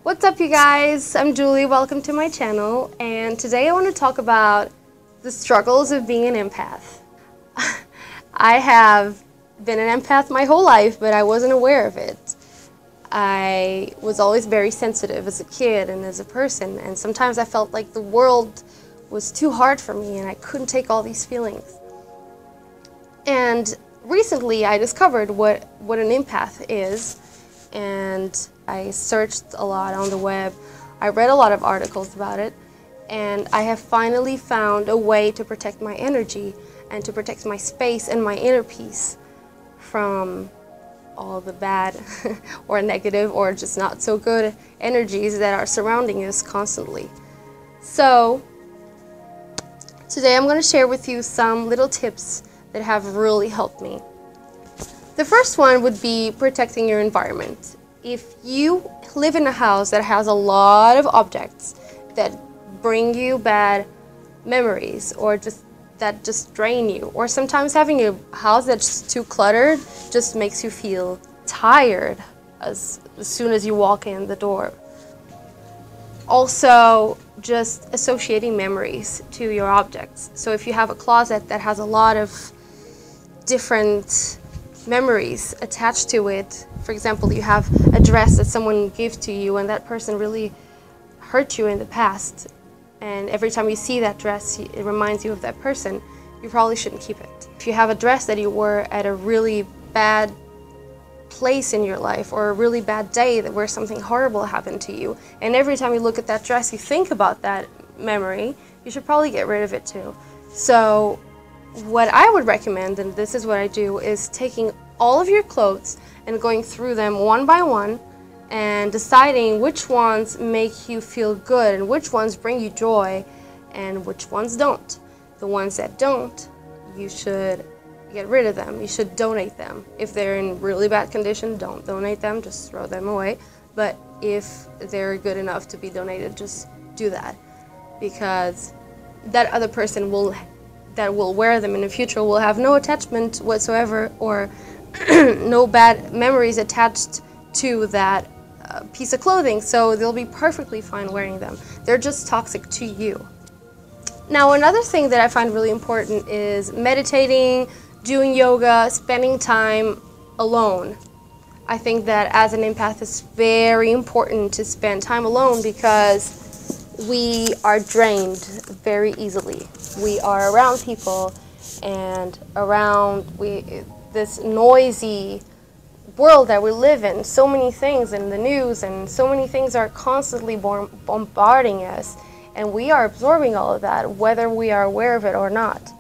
What's up, you guys? I'm Julie. Welcome to my channel, and today I want to talk about the struggles of being an empath. I have been an empath my whole life, but I wasn't aware of it. I was always very sensitive as a kid and as a person, and sometimes I felt like the world was too hard for me and I couldn't take all these feelings. And recently I discovered what an empath is, and I searched a lot on the web. I read a lot of articles about it, and I have finally found a way to protect my energy and to protect my space and my inner peace from all the bad or negative or just not so good energies that are surrounding us constantly. So today I'm going to share with you some little tips that have really helped me. The first one would be protecting your environment. If you live in a house that has a lot of objects that bring you bad memories or that just drain you, or sometimes having a house that's too cluttered just makes you feel tired as soon as you walk in the door. Also, just associating memories to your objects. So if you have a closet that has a lot of different memories attached to it, for example, you have a dress that someone gave to you and that person really hurt you in the past, and every time you see that dress it reminds you of that person, you probably shouldn't keep it. If you have a dress that you wore at a really bad place in your life or a really bad day where something horrible happened to you, and every time you look at that dress you think about that memory, you should probably get rid of it too. So what I would recommend, and this is what I do, is taking all of your clothes and going through them one by one and deciding which ones make you feel good and which ones bring you joy and which ones don't. The ones that don't, you should get rid of them. You should donate them. If they're in really bad condition, don't donate them, just throw them away. But if they're good enough to be donated, just do that, because that other person that will wear them in the future will have no attachment whatsoever or no bad memories attached to that piece of clothing, so they'll be perfectly fine wearing them. They're just toxic to you. Now, another thing that I find really important is meditating, doing yoga, spending time alone. I think that as an empath it's very important to spend time alone because we are drained very easily. We are around people and around this noisy world that we live in, so many things in the news and so many things are constantly bombarding us, and we are absorbing all of that whether we are aware of it or not.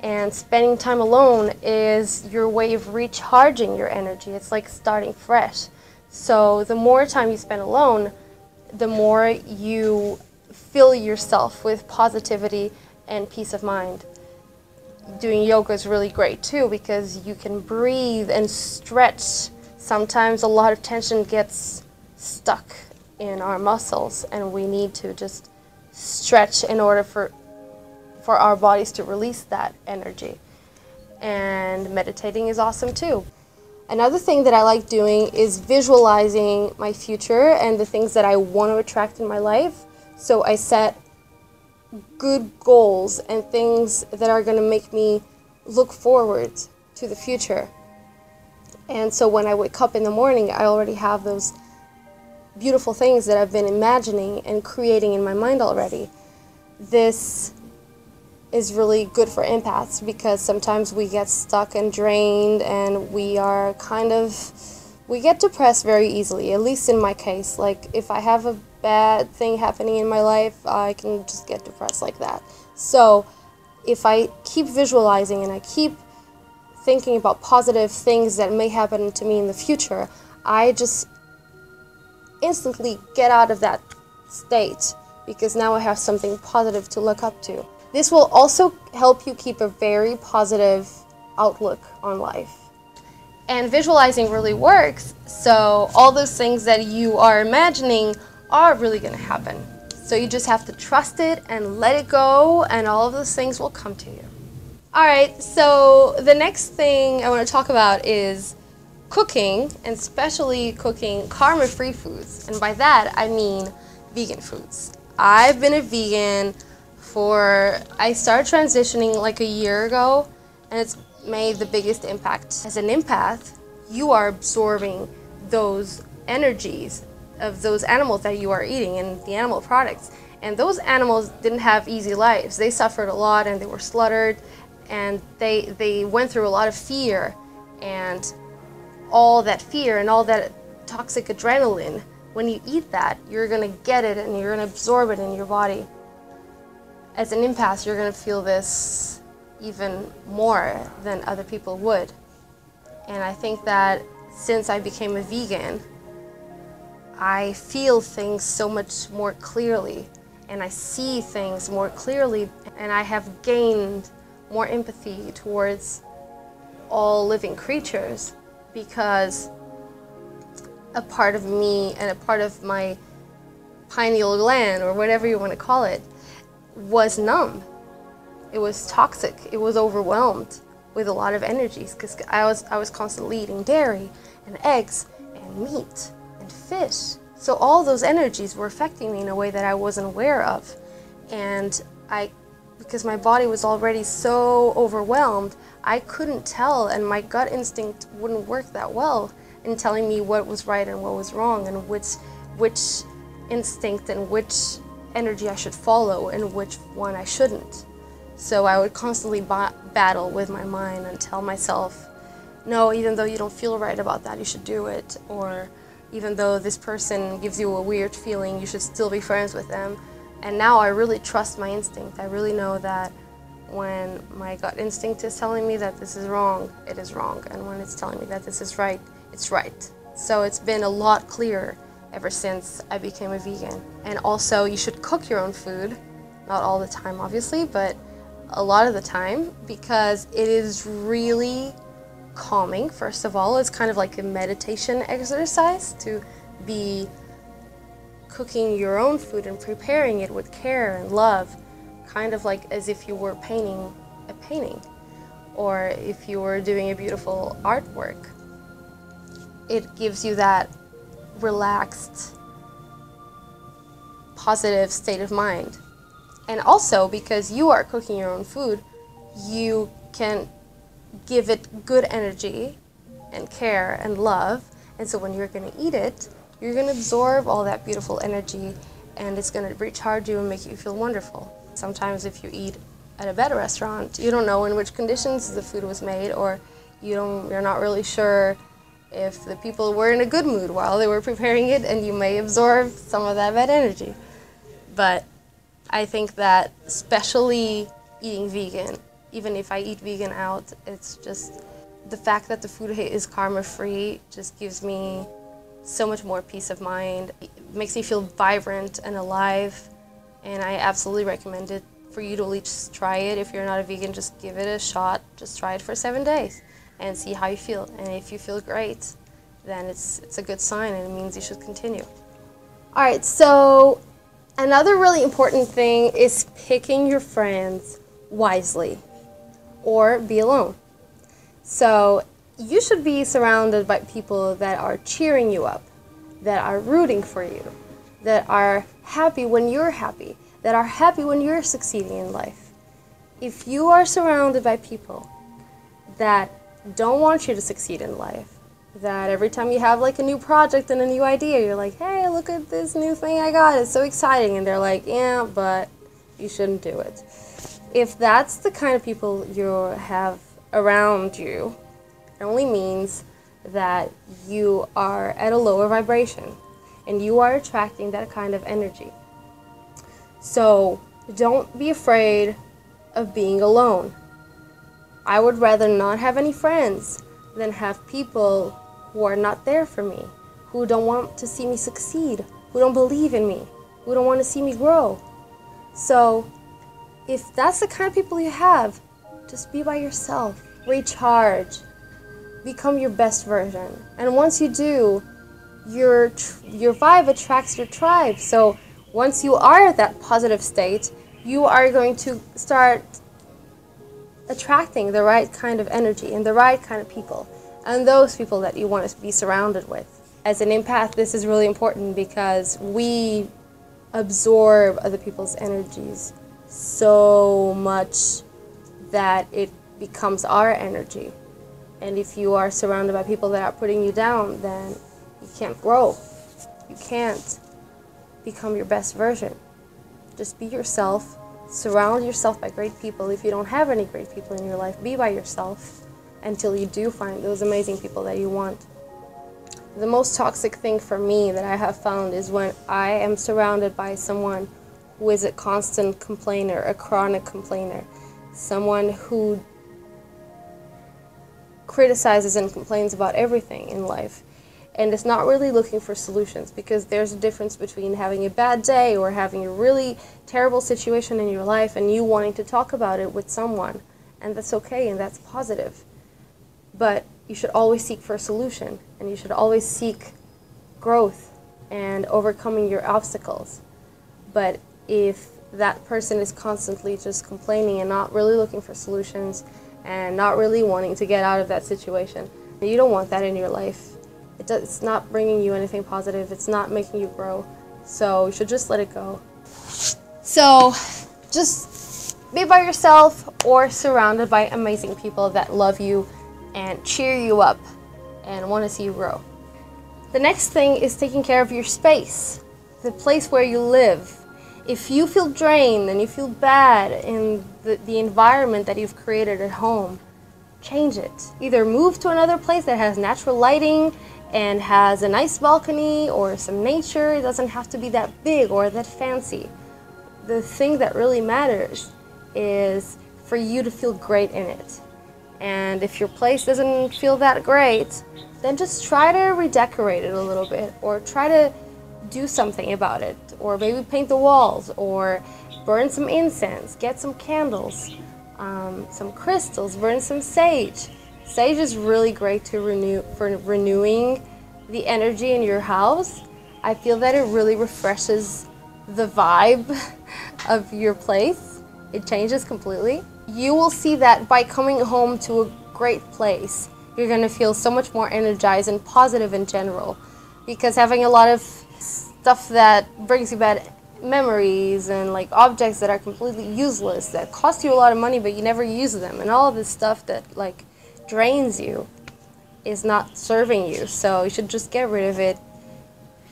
And spending time alone is your way of recharging your energy. It's like starting fresh. So the more time you spend alone, the more you fill yourself with positivity and peace of mind. Doing yoga is really great too because you can breathe and stretch. Sometimes a lot of tension gets stuck in our muscles and we need to just stretch in order for our bodies to release that energy. And meditating is awesome too. Another thing that I like doing is visualizing my future and the things that I want to attract in my life. So I set good goals and things that are going to make me look forward to the future. And so when I wake up in the morning, I already have those beautiful things that I've been imagining and creating in my mind already. This is really good for empaths because sometimes we get stuck and drained and we get depressed very easily, at least in my case. Like if I have a bad thing happening in my life, I can just get depressed like that. So if I keep visualizing and I keep thinking about positive things that may happen to me in the future, I just instantly get out of that state because now I have something positive to look up to. This will also help you keep a very positive outlook on life. And visualizing really works, so all those things that you are imagining are really going to happen. So you just have to trust it and let it go, and all of those things will come to you. Alright, so the next thing I want to talk about is cooking, and especially cooking karma-free foods. And by that, I mean vegan foods. I've been a vegan I started transitioning like a year ago, and it's made the biggest impact. As an empath, you are absorbing those energies of those animals that you are eating and the animal products. And those animals didn't have easy lives. They suffered a lot, and they were slaughtered, and they went through a lot of fear, and all that fear and all that toxic adrenaline, when you eat that, you're going to get it and you're going to absorb it in your body. As an empath, you're going to feel this even more than other people would. And I think that since I became a vegan, I feel things so much more clearly, and I see things more clearly, and I have gained more empathy towards all living creatures, because a part of me and a part of my pineal gland, or whatever you want to call it, was numb. It was toxic. It was overwhelmed with a lot of energies, because I was constantly eating dairy and eggs and meat and fish. So all those energies were affecting me in a way that I wasn't aware of. And because my body was already so overwhelmed, I couldn't tell, and my gut instinct wouldn't work that well in telling me what was right and what was wrong, and which instinct and which energy I should follow and which one I shouldn't. So I would constantly battle with my mind and tell myself, no, even though you don't feel right about that, you should do it. Or even though this person gives you a weird feeling, you should still be friends with them. And now I really trust my instinct. I really know that when my gut instinct is telling me that this is wrong, it is wrong. And when it's telling me that this is right, it's right. So it's been a lot clearer ever since I became a vegan. And also, you should cook your own food. Not all the time, obviously, but a lot of the time, because it is really calming. First of all, it's kind of like a meditation exercise to be cooking your own food and preparing it with care and love, kind of like as if you were painting a painting, or if you were doing a beautiful artwork. It gives you that relaxed, positive state of mind. And also, because you are cooking your own food, you can give it good energy and care and love, and so when you're going to eat it, you're going to absorb all that beautiful energy, and it's going to recharge you and make you feel wonderful. Sometimes if you eat at a bad restaurant, you don't know in which conditions the food was made, or you're not really sure if the people were in a good mood while they were preparing it, and you may absorb some of that bad energy. But I think that especially eating vegan, even if I eat vegan out, it's just the fact that the food is karma-free just gives me so much more peace of mind. It makes me feel vibrant and alive, and I absolutely recommend it for you to at least try it. If you're not a vegan, just give it a shot. Just try it for 7 days and see how you feel. And if you feel great, then it's a good sign, and it means you should continue. All right, so another really important thing is picking your friends wisely, or be alone. So you should be surrounded by people that are cheering you up, that are rooting for you, that are happy when you're happy, that are happy when you're succeeding in life. If you are surrounded by people that don't want you to succeed in life, that every time you have like a new project and a new idea, you're like, hey, look at this new thing I got, it's so exciting, and they're like, yeah, but you shouldn't do it. If that's the kind of people you have around you, it only means that you are at a lower vibration and you are attracting that kind of energy. So don't be afraid of being alone. I would rather not have any friends than have people who are not there for me, who don't want to see me succeed, who don't believe in me, who don't want to see me grow. So if that's the kind of people you have, just be by yourself, recharge, become your best version. And once you do, your vibe attracts your tribe. So once you are at that positive state, you are going to start attracting the right kind of energy and the right kind of people. and those people that you want to be surrounded with. As an empath, this is really important because we absorb other people's energies so much that it becomes our energy. And if you are surrounded by people that are putting you down, then you can't grow. You can't become your best version. Just be yourself. Surround yourself by great people. If you don't have any great people in your life, be by yourself until you do find those amazing people that you want. The most toxic thing for me that I have found is when I am surrounded by someone who is a constant complainer, a chronic complainer, someone who criticizes and complains about everything in life and is not really looking for solutions, because there's a difference between having a bad day or having a really terrible situation in your life and you wanting to talk about it with someone, and that's okay and that's positive. But you should always seek for a solution, and you should always seek growth and overcoming your obstacles. But if that person is constantly just complaining and not really looking for solutions and not really wanting to get out of that situation, you don't want that in your life. It's not bringing you anything positive. It's not making you grow. So you should just let it go. So just be by yourself or surrounded by amazing people that love you and cheer you up and want to see you grow. The next thing is taking care of your space, the place where you live. If you feel drained and you feel bad in the environment that you've created at home, change it. Either move to another place that has natural lighting and has a nice balcony or some nature. It doesn't have to be that big or that fancy. The thing that really matters is for you to feel great in it. And if your place doesn't feel that great, then just try to redecorate it a little bit, or try to do something about it, or maybe paint the walls, or burn some incense, get some candles, some crystals, burn some sage. Sage is really great to renewing the energy in your house. I feel that it really refreshes the vibe of your place. It changes completely. You will see that by coming home to a great place, you're going to feel so much more energized and positive in general, because having a lot of stuff that brings you bad memories and like objects that are completely useless, that cost you a lot of money but you never use them, and all of this stuff that like drains you is not serving you. So you should just get rid of it.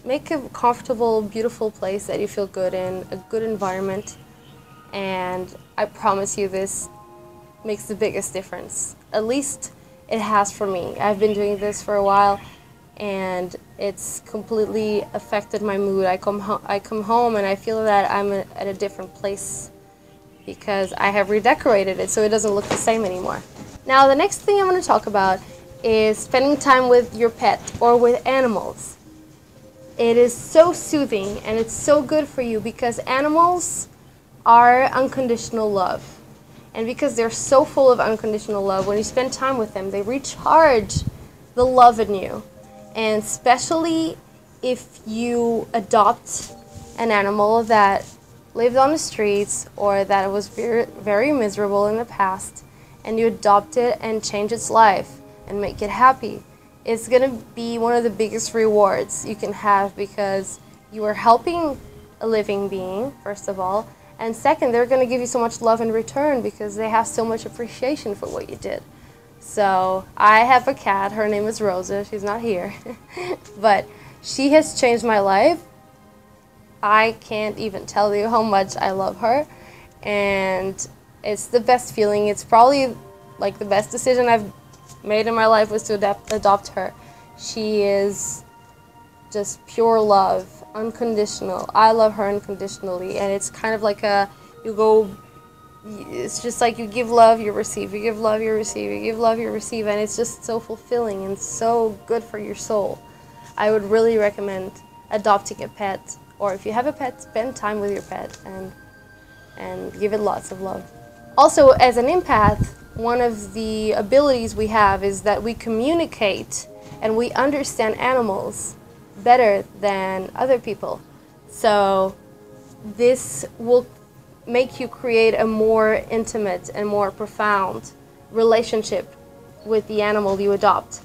Make a comfortable, beautiful place that you feel good in, a good environment, and I promise you this makes the biggest difference. At least it has for me. I've been doing this for a while and it's completely affected my mood. I come home and I feel that I'm at a different place because I have redecorated it so it doesn't look the same anymore. Now the next thing I'm going to talk about is spending time with your pet or with animals. It is so soothing and it's so good for you because animals are unconditional love. And because they're so full of unconditional love, when you spend time with them, they recharge the love in you. And especially if you adopt an animal that lived on the streets or that was very, very miserable in the past, and you adopt it and change its life and make it happy, it's going to be one of the biggest rewards you can have, because you are helping a living being, first of all, and second, they're going to give you so much love in return because they have so much appreciation for what you did. So I have a cat. Her name is Rosa. She's not here. But she has changed my life. I can't even tell you how much I love her. And it's the best feeling. It's probably like the best decision I've made in my life was to adopt her. She is just pure love, unconditional. I love her unconditionally, and it's kind of like it's just like you give love, you receive, you give love, you receive, you give love, you receive, and it's just so fulfilling and so good for your soul. I would really recommend adopting a pet, or if you have a pet, spend time with your pet and give it lots of love. Also, as an empath, one of the abilities we have is that we communicate and we understand animals better than other people. So this will make you create a more intimate and more profound relationship with the animal you adopt.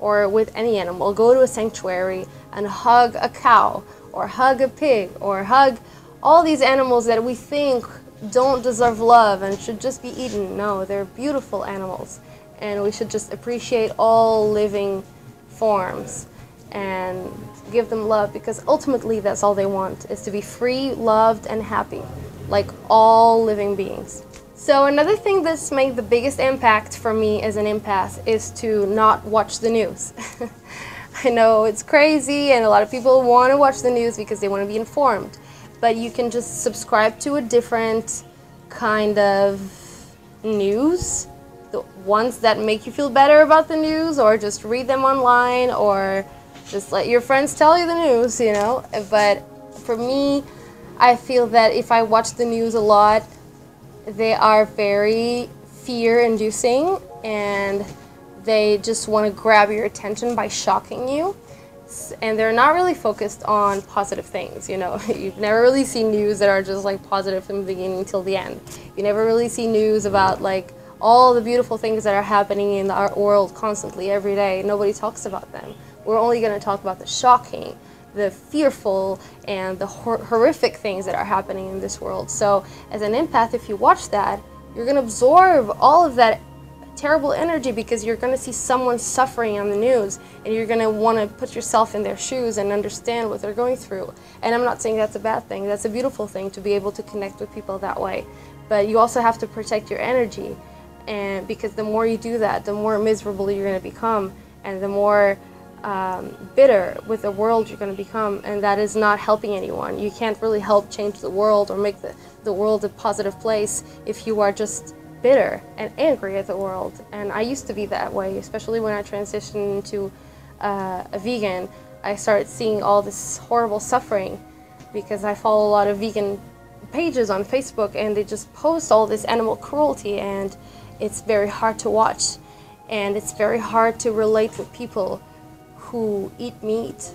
or with any animal. Go to a sanctuary and hug a cow, or hug a pig, or hug all these animals that we think don't deserve love and should just be eaten. No, they're beautiful animals, and we should just appreciate all living forms and give them love, because ultimately that's all they want, is to be free, loved, and happy, like all living beings. So another thing that's made the biggest impact for me as an empath is to not watch the news. I know it's crazy, and a lot of people want to watch the news because they want to be informed, but you can just subscribe to a different kind of news, the ones that make you feel better about the news, or just read them online, or just let your friends tell you the news, you know. But for me, I feel that if I watch the news a lot, they are very fear-inducing, and they just want to grab your attention by shocking you. And they're not really focused on positive things, you know. You never really see news that are just like positive from the beginning till the end. You never really see news about like all the beautiful things that are happening in our world constantly, every day. Nobody talks about them. We're only going to talk about the shocking, the fearful, and the horrific things that are happening in this world. So as an empath, if you watch that, you're going to absorb all of that terrible energy, because you're going to see someone suffering on the news, and you're going to want to put yourself in their shoes and understand what they're going through. And I'm not saying that's a bad thing. That's a beautiful thing, to be able to connect with people that way. But you also have to protect your energy, and because the more you do that, the more miserable you're going to become, and the more bitter with the world you're going to become, and that is not helping anyone. You can't really help change the world or make the world a positive place if you are just bitter and angry at the world. And I used to be that way, especially when I transitioned into a vegan. I started seeing all this horrible suffering because I follow a lot of vegan pages on Facebook, and they just post all this animal cruelty, and it's very hard to watch, and it's very hard to relate with people who eat meat,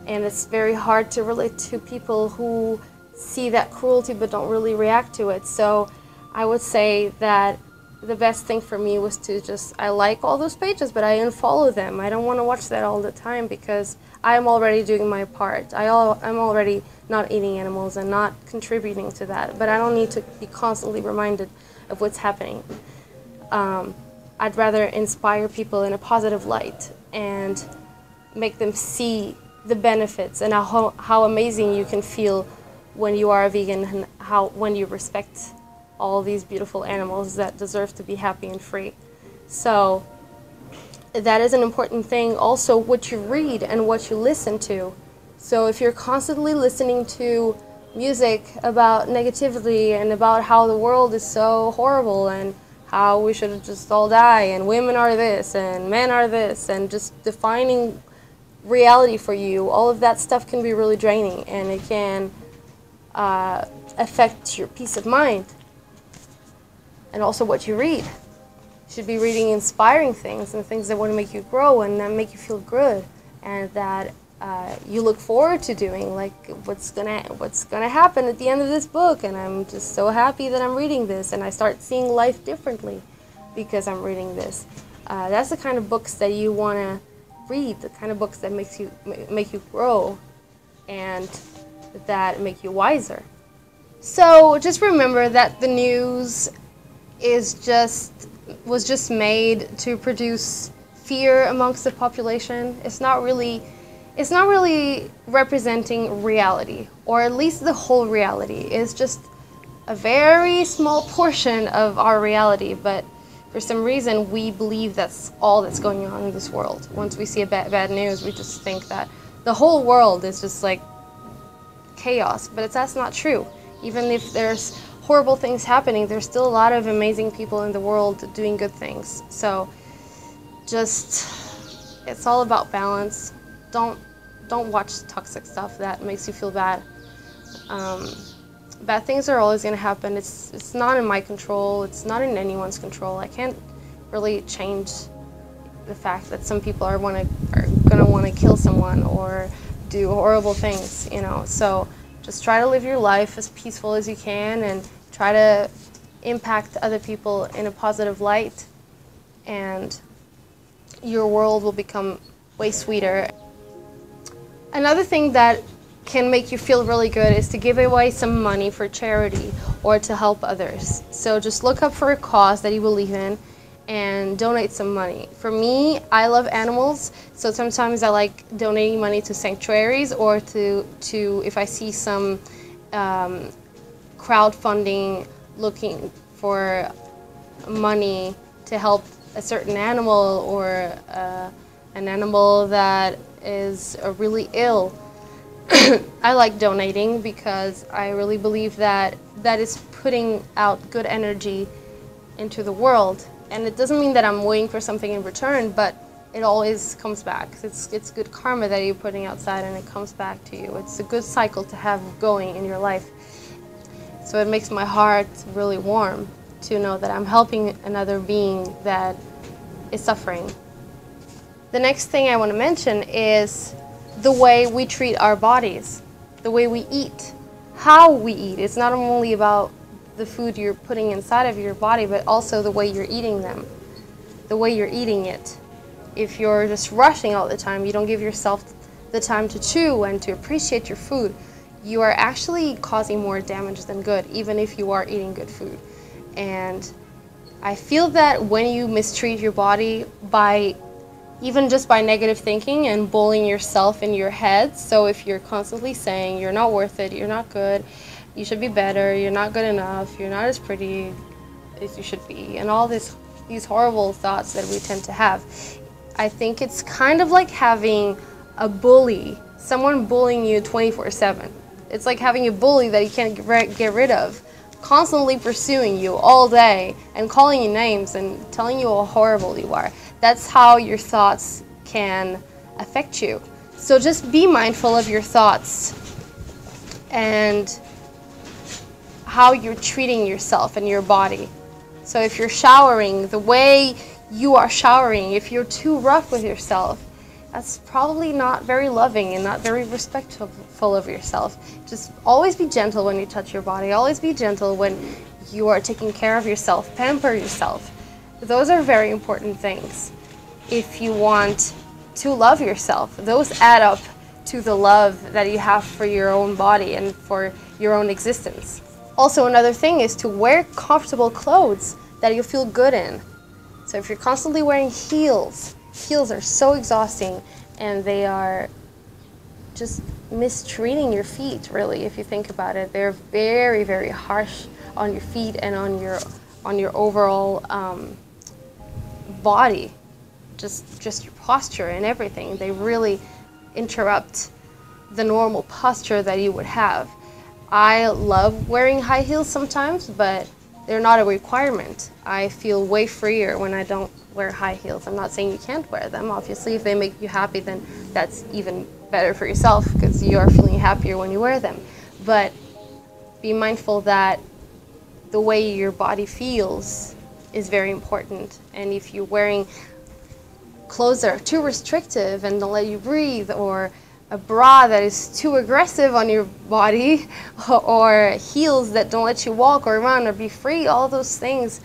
and it's very hard to relate to people who see that cruelty but don't really react to it. So I would say that the best thing for me was to just, I like all those pages, but I unfollow them. I don't want to watch that all the time, because I'm already doing my part. I'm already not eating animals and not contributing to that, but I don't need to be constantly reminded of what's happening. I'd rather inspire people in a positive light and make them see the benefits and how amazing you can feel when you are a vegan, and when you respect all these beautiful animals that deserve to be happy and free. So that is an important thing. Also, what you read and what you listen to. So if you're constantly listening to music about negativity and about how the world is so horrible and how we should just all die and women are this and men are this, and just defining reality for you, all of that stuff can be really draining, and it can affect your peace of mind. And also what you read. You should be reading inspiring things and things that want to make you grow and that make you feel good, and that you look forward to doing, like what's gonna happen at the end of this book, and I'm just so happy that I'm reading this, and I start seeing life differently because I'm reading this. That's the kind of books that you want to read, the kind of books that make you grow and that make you wiser. So just remember that the news was just made to produce fear amongst the population. It's not really representing reality, or at least the whole reality. It's just a very small portion of our reality, but for some reason we believe that's all that's going on in this world. Once we see a bad news, we just think that the whole world is just like chaos, but that's not true. Even if there's horrible things happening, there's still a lot of amazing people in the world doing good things. So it's all about balance. Don't watch toxic stuff that makes you feel bad. Bad things are always going to happen. It's not in my control. It's not in anyone's control. I can't really change the fact that some people are going to want to kill someone or do horrible things, you know. So just try to live your life as peaceful as you can, and try to impact other people in a positive light, and your world will become way sweeter. Another thing that can make you feel really good is to give away some money for charity or to help others. So just look up for a cause that you believe in and donate some money. For me, I love animals, so sometimes I like donating money to sanctuaries or to if I see some crowdfunding looking for money to help a certain animal or an animal that is really ill. I like donating because I really believe that that is putting out good energy into the world. And it doesn't mean that I'm waiting for something in return, but it always comes back. It's good karma that you're putting outside and it comes back to you. It's a good cycle to have going in your life. So it makes my heart really warm to know that I'm helping another being that is suffering. The next thing I want to mention is the way we treat our bodies, the way we eat, how we eat. It's not only about the food you're putting inside of your body, but also the way you're eating them, the way you're eating it. If you're just rushing all the time, you don't give yourself the time to chew and to appreciate your food, you are actually causing more damage than good, even if you are eating good food. And I feel that when you mistreat your body even just by negative thinking and bullying yourself in your head, so if you're constantly saying you're not worth it, you're not good, you should be better, you're not good enough, you're not as pretty as you should be, and all these horrible thoughts that we tend to have, I think it's kind of like having a bully, someone bullying you 24/7. It's like having a bully that you can't get rid of, constantly pursuing you all day and calling you names and telling you how horrible you are. That's how your thoughts can affect you. So just be mindful of your thoughts and how you're treating yourself and your body. So if you're showering, the way you are showering, if you're too rough with yourself, that's probably not very loving and not very respectful of yourself. Just always be gentle when you touch your body. Always be gentle when you are taking care of yourself. Pamper yourself. Those are very important things. If you want to love yourself, those add up to the love that you have for your own body and for your own existence. Also, another thing is to wear comfortable clothes that you feel good in. So if you're constantly wearing heels, heels are so exhausting and they are just mistreating your feet, really, if you think about it. They're very, very harsh on your feet and on your overall body, just your posture and everything. They really interrupt the normal posture that you would have. I love wearing high heels sometimes, but they're not a requirement. I feel way freer when I don't wear high heels. I'm not saying you can't wear them. Obviously, if they make you happy, then that's even better for yourself because you are feeling happier when you wear them. But be mindful that the way your body feels is very important. And if you're wearing clothes that are too restrictive and don't let you breathe, or a bra that is too aggressive on your body, or heels that don't let you walk or run or be free, all those things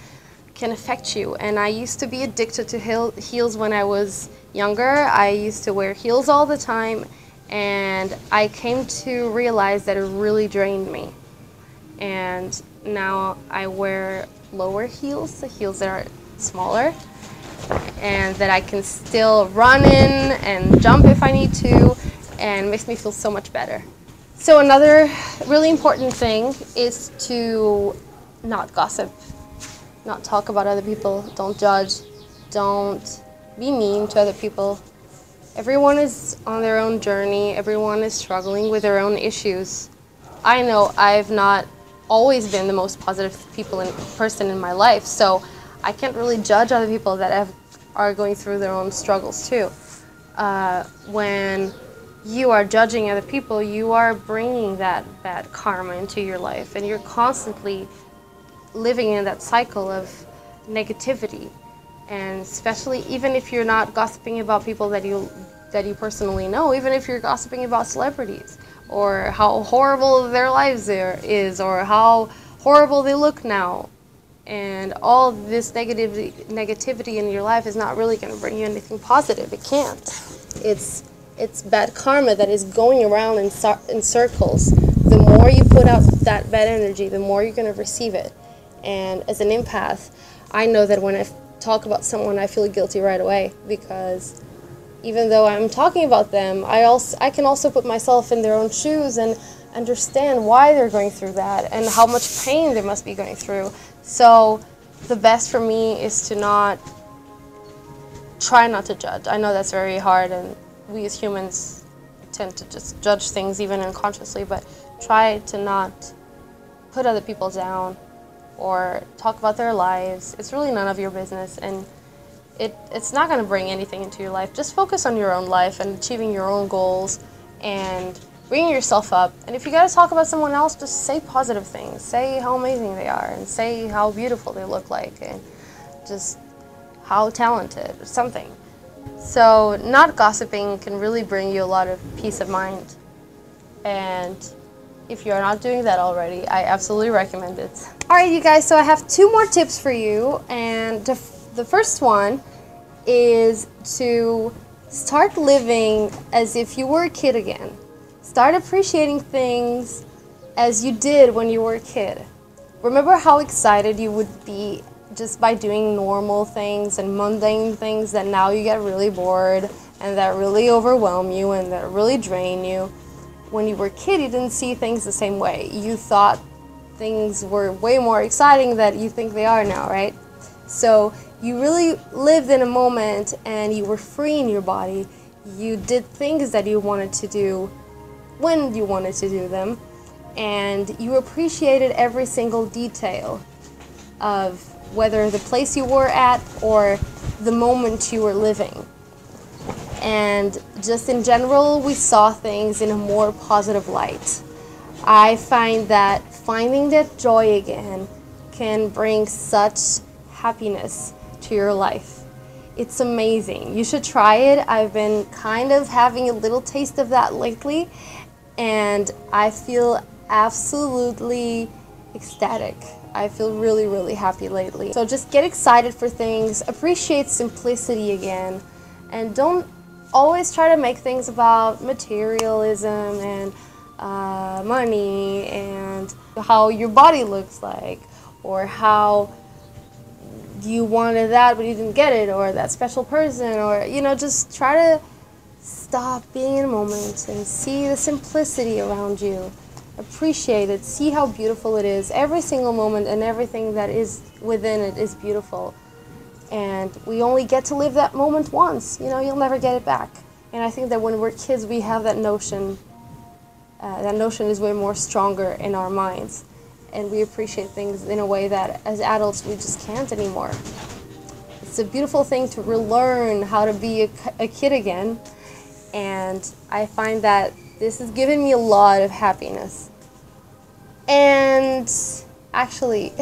can affect you. And I used to be addicted to heels when I was younger. I used to wear heels all the time, and I came to realize that it really drained me. And now I wear lower heels, the heels that are smaller, and that I can still run in and jump if I need to, and makes me feel so much better. So another really important thing is to not gossip, not talk about other people, don't judge, don't be mean to other people. Everyone is on their own journey, everyone is struggling with their own issues. I know I've not always been the most positive person in my life, so I can't really judge other people that are going through their own struggles too. When you are judging other people, you are bringing that bad karma into your life, and you're constantly living in that cycle of negativity. And especially even if you're not gossiping about people that you personally know, even if you're gossiping about celebrities or how horrible their lives is or how horrible they look now, And all this negativity in your life is not really going to bring you anything positive. It can't. It's bad karma that is going around in circles. The more you put out that bad energy, the more you're going to receive it. And as an empath, I know that when I talk about someone, I feel guilty right away, because even though I'm talking about them, I can also put myself in their own shoes and understand why they're going through that and how much pain they must be going through. So the best for me is to try not to judge. I know that's very hard, and we as humans tend to just judge things even unconsciously, but try to not put other people down or talk about their lives. It's really none of your business, and it's not going to bring anything into your life. Just focus on your own life and achieving your own goals and bringing yourself up. And if you got to talk about someone else, just say positive things. Say how amazing they are, and say how beautiful they look like, and just how talented, or something. So not gossiping can really bring you a lot of peace of mind. And if you're not doing that already, I absolutely recommend it. Alright, you guys, so I have 2 more tips for you. And the first one is to start living as if you were a kid again. Start appreciating things as you did when you were a kid. Remember how excited you would be just by doing normal things and mundane things that now you get really bored and that really overwhelm you and that really drain you. When you were a kid, you didn't see things the same way. You thought things were way more exciting than you think they are now, right? So you really lived in a moment and you were free in your body. You did things that you wanted to do when you wanted to do them, and you appreciated every single detail of whether the place you were at or the moment you were living. And just in general, we saw things in a more positive light. I find that finding that joy again can bring such happiness to your life. It's amazing. You should try it. I've been kind of having a little taste of that lately, and I feel absolutely ecstatic. I feel really, really happy lately. So just get excited for things, appreciate simplicity again, and don't always try to make things about materialism and money and how your body looks like, or how you wanted that but you didn't get it, or that special person, or, you know, just try to stop being in a moment and see the simplicity around you. Appreciate it. See how beautiful it is. Every single moment and everything that is within it is beautiful. And we only get to live that moment once. You know, you'll never get it back. And I think that when we're kids, we have that notion. That notion is way more stronger in our minds. And we appreciate things in a way that as adults we just can't anymore. It's a beautiful thing to relearn how to be a kid again. And I find that this has given me a lot of happiness. And actually,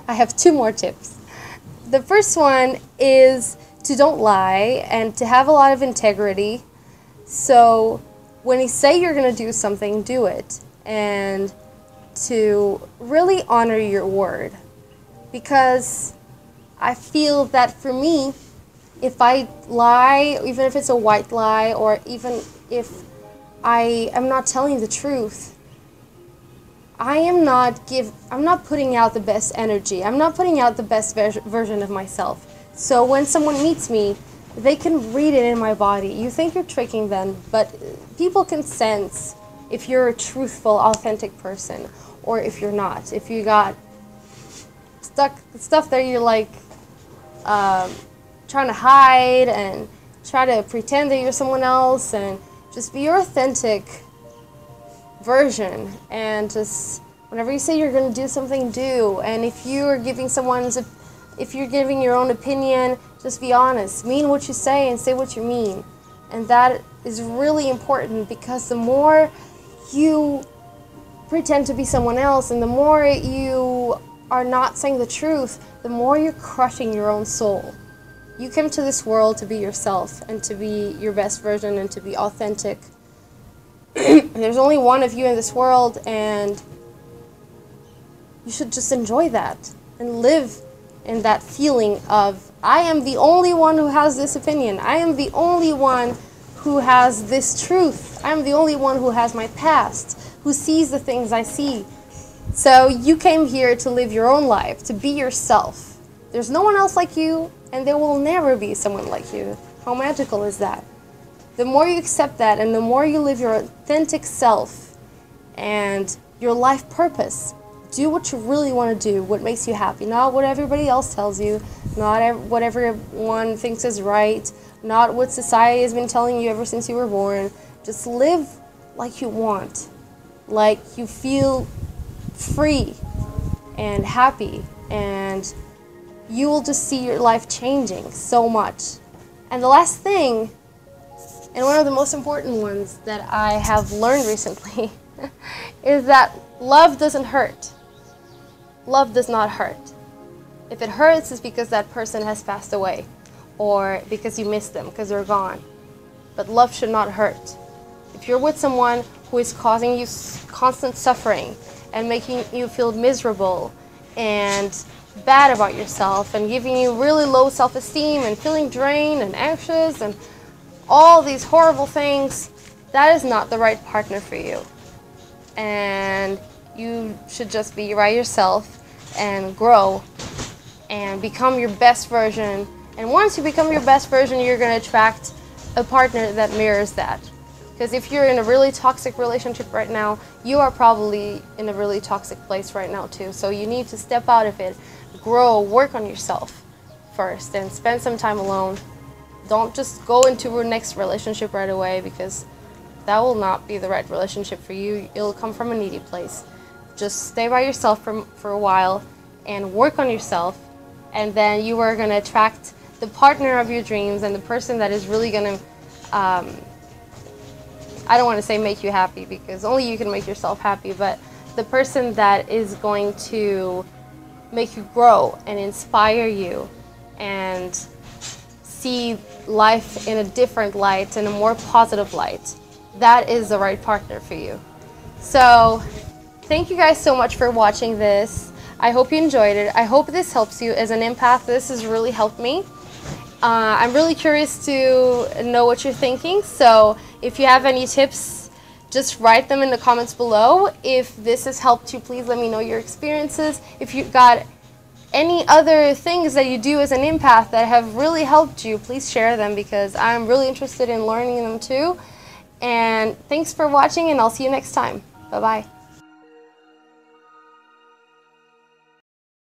I have 2 more tips. The first one is to don't lie and to have a lot of integrity. So when you say you're going to do something, do it. And to really honor your word. Because I feel that for me, if I lie, even if it's a white lie, or even if I am not telling the truth, I'm not putting out the best energy. I'm not putting out the best version of myself. So when someone meets me, they can read it in my body. You think you're tricking them, but people can sense if you're a truthful, authentic person, or if you're not. If you got stuff that you're like trying to hide and try to pretend that you're someone else, and just be your authentic version. And just whenever you say you're going to do something, do. And if you're giving your own opinion, just be honest. Mean what you say and say what you mean. And that is really important, because the more you pretend to be someone else and the more you are not saying the truth, the more you're crushing your own soul. You came to this world to be yourself and to be your best version and to be authentic. There's only one of you in this world, and you should just enjoy that and live in that feeling of, I am the only one who has this opinion. I am the only one who has this truth. I am the only one who has my past, who sees the things I see. So you came here to live your own life, to be yourself. There's no one else like you, and there will never be someone like you. How magical is that? The more you accept that, and the more you live your authentic self and your life purpose, do what you really want to do, what makes you happy, not what everybody else tells you, not what everyone thinks is right, not what society has been telling you ever since you were born. Just live like you want, like you feel free and happy, and you will just see your life changing so much. And the last thing, and one of the most important ones that I have learned recently, is that love doesn't hurt. Love does not hurt. If it hurts, it's because that person has passed away, or because you miss them, because they're gone. But love should not hurt. If you're with someone who is causing you constant suffering and making you feel miserable and bad about yourself and giving you really low self-esteem and feeling drained and anxious and all these horrible things, that is not the right partner for you. And you should just be by yourself and grow and become your best version. And once you become your best version, you're going to attract a partner that mirrors that. Because if you're in a really toxic relationship right now, you are probably in a really toxic place right now too. So you need to step out of it, grow, work on yourself first, and spend some time alone. Don't just go into your next relationship right away, because that will not be the right relationship for you. It'll come from a needy place. Just stay by yourself for a while and work on yourself, and then you are going to attract the partner of your dreams and the person that is really going to, I don't want to say make you happy, because only you can make yourself happy, but the person that is going to make you grow and inspire you and see life in a different light, in a more positive light. That is the right partner for you. So thank you guys so much for watching this. I hope you enjoyed it. I hope this helps you. As an empath, this has really helped me. I'm really curious to know what you're thinking, so if you have any tips, just write them in the comments below. If this has helped you, please let me know your experiences. If you've got any other things that you do as an empath that have really helped you, please share them, because I'm really interested in learning them too. And thanks for watching, and I'll see you next time. Bye-bye.